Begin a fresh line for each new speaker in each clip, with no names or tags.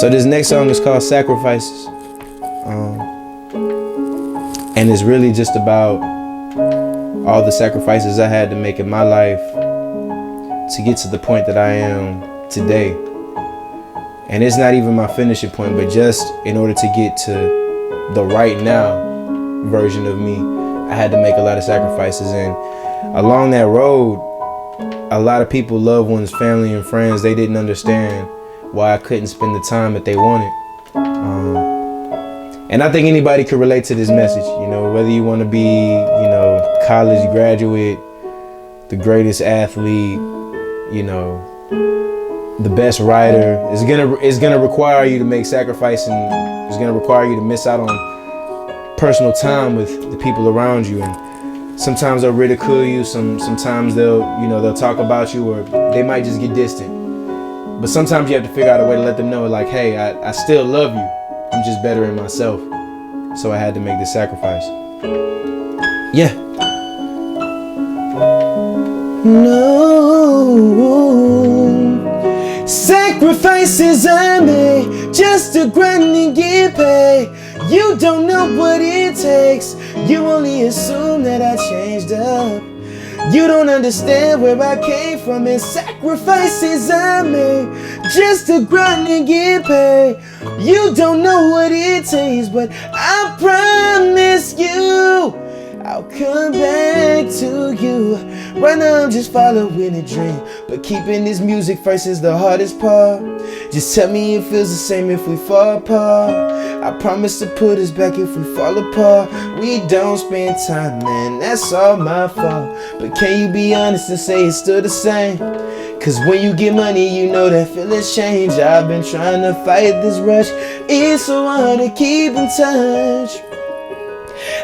So this next song is called Sacrifices. And it's really just about all the sacrifices I had to make in my life to get to the point that I am today. And it's not even my finishing point, but just in order to get to the right now version of me, I had to make a lot of sacrifices. And along that road, a lot of people, loved ones, family and friends, they didn't understand why I couldn't spend the time that they wanted. And I think anybody could relate to this message, you know, whether you want to be, you know, college graduate, the greatest athlete, you know, the best writer. It's gonna require you to make sacrifice, and it's gonna require you to miss out on personal time with the people around you. And sometimes they'll ridicule you, sometimes they'll talk about you, or they might just get distant. But sometimes you have to figure out a way to let them know, like, hey, I still love you. I'm just bettering myself. So I had to make this sacrifice. Yeah.
No sacrifices I made just to grind and get paid. You don't know what it takes. You only assume that I changed up. You don't understand where I came from and sacrifices I made just to grind and get paid. You don't know what it takes, but I promise you I'll come back to you. Right now I'm just following a dream, but keeping this music first is the hardest part. Just tell me it feels the same if we fall apart. I promise to put us back if we fall apart. We don't spend time, man, that's all my fault. But can you be honest and say it's still the same? Cause when you get money, you know that feelings change. I've been trying to fight this rush. It's so hard to keep in touch.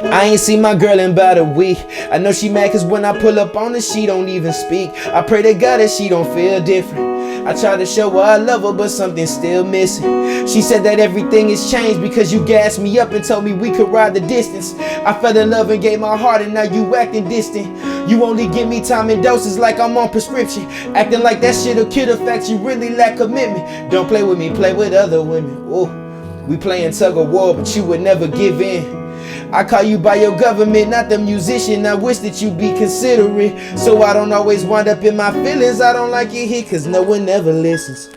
I ain't seen my girl in about a week. I know she mad cause when I pull up on her, she don't even speak. I pray to God that she don't feel different. I try to show her I love her, but something's still missing. She said that everything has changed because you gassed me up and told me we could ride the distance. I fell in love and gave my heart, and now you acting distant. You only give me time in doses like I'm on prescription. Acting like that shit'll kill the fact you really lack commitment. Don't play with me, play with other women. Ooh, we playing tug of war, but you would never give in. I call you by your government, not the musician. I wish that you be considerate, so I don't always wind up in my feelings. I don't like it here cause no one ever listens.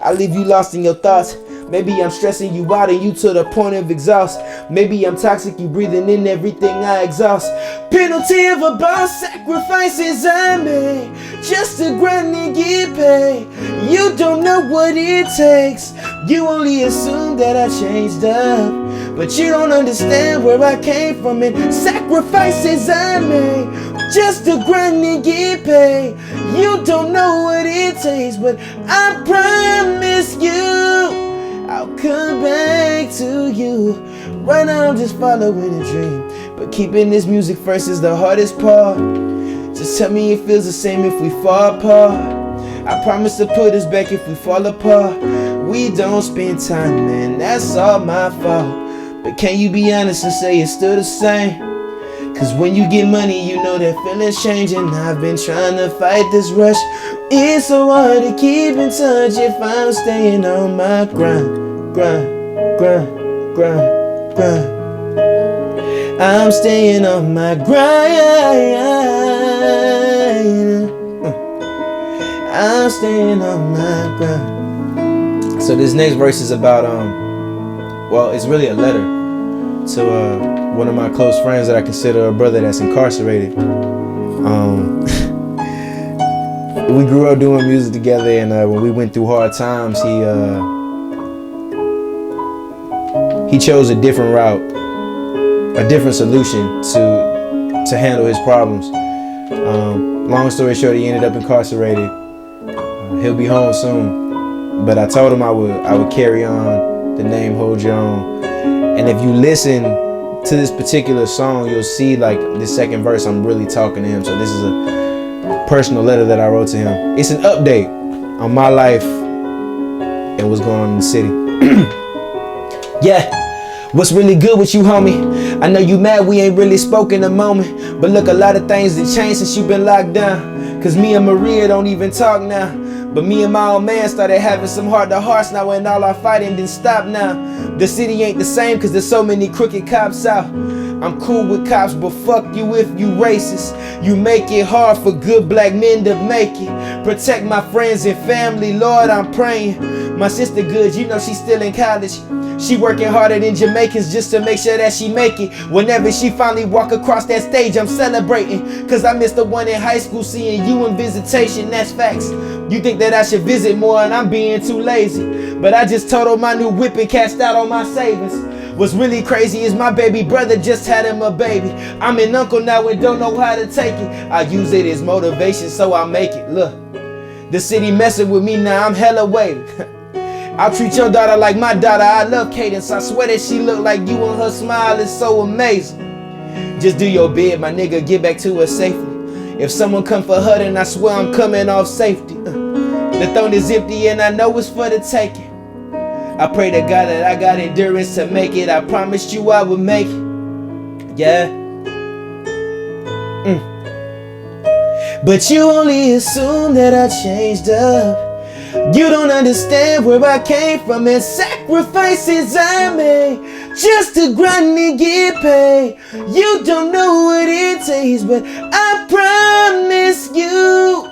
I leave you lost in your thoughts. Maybe I'm stressing you out and you to the point of exhaust. Maybe I'm toxic, you breathing in everything I exhaust. Penalty of a boss, sacrifices I made just to grind and get paid. You don't know what it takes. You only assume that I changed up, but you don't understand where I came from and sacrifices I made just to grind and get paid. You don't know what it takes, but I promise you I'll come back to you. Right now I'm just following a dream, but keeping this music first is the hardest part. Just tell me it feels the same if we fall apart. I promise to put us back if we fall apart. We don't spend time, man, that's all my fault. But can you be honest and say it's still the same? Cause when you get money, you know that feelings change. And I've been trying to fight this rush. It's so hard to keep in touch if I'm staying on my grind. I'm staying on my grind. I'm staying on my grind.
So this next verse is about, well, it's really a letter to one of my close friends that I consider a brother that's incarcerated. We grew up doing music together, and when we went through hard times, he chose a different route, a different solution to handle his problems. Long story short, he ended up incarcerated. He'll be home soon, but I told him I would carry on the name Hold Your Own. And if you listen to this particular song, you'll see like the second verse, I'm really talking to him. So this is a personal letter that I wrote to him. It's an update on my life and what's going on in the city. Yeah, what's really good with you, homie? I know you mad we ain't really spoken a moment, but look, a lot of things that changed since you been locked down. Cause me and Maria don't even talk now. But me and my old man started having some heart-to-hearts now, and all our fighting didn't stop now. The city ain't the same cause there's so many crooked cops out. I'm cool with cops, but fuck you if you racist. You make it hard for good black men to make it. Protect my friends and family, Lord, I'm praying. My sister good, you know she's still in college. She working harder than Jamaicans just to make sure that she make it. Whenever she finally walk across that stage, I'm celebrating. Cause I missed the one in high school seeing you in visitation, that's facts. You think that I should visit more and I'm being too lazy. But I just totaled my new whip and cashed out on my savings. What's really crazy is my baby brother just had him a baby. I'm an uncle now and don't know how to take it. I use it as motivation so I make it. Look, the city messing with me now, I'm hella waiting. I'll treat your daughter like my daughter, I love Cadence. I swear that she look like you and her smile is so amazing. Just do your bid, my nigga, get back to her safely. If someone come for her, then I swear I'm coming off safety. The throne is empty and I know it's for the taking. I pray to God that I got endurance to make it. I promised you I would make it. Yeah. But you only assume that I changed up. You don't understand where I came from and sacrifices I made just to grind and get paid. You don't know what it takes, but I promise you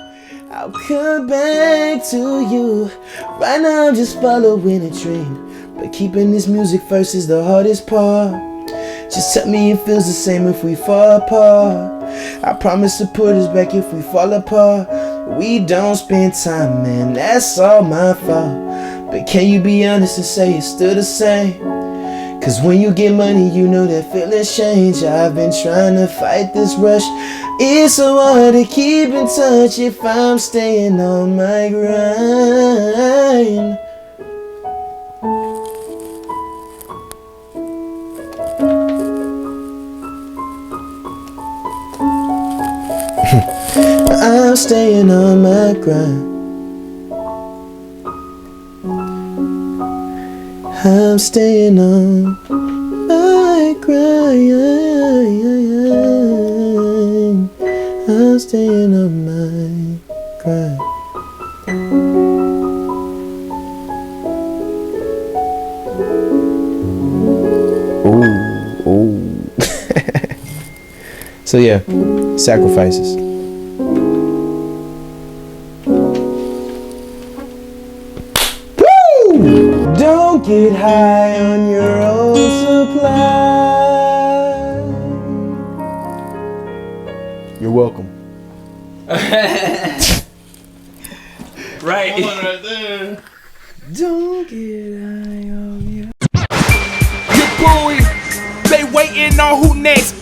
I'll come back to you. Right now I'm just following a dream, but keeping this music first is the hardest part. Just tell me it feels the same if we fall apart. I promise to put us back if we fall apart. We don't spend time, man, that's all my fault. But can you be honest and say it's still the same? Cause when you get money, you know that feelings change. I've been trying to fight this rush. It's so hard to keep in touch if I'm staying on my grind. I'm staying on my grind. I'm staying on my grind. I'm staying on my grind. Ooh. So yeah, sacrifices. Don't get high on your own supply. You're welcome.
Right.
Right there.
Don't get high on your...
Your boy, they waiting on who next.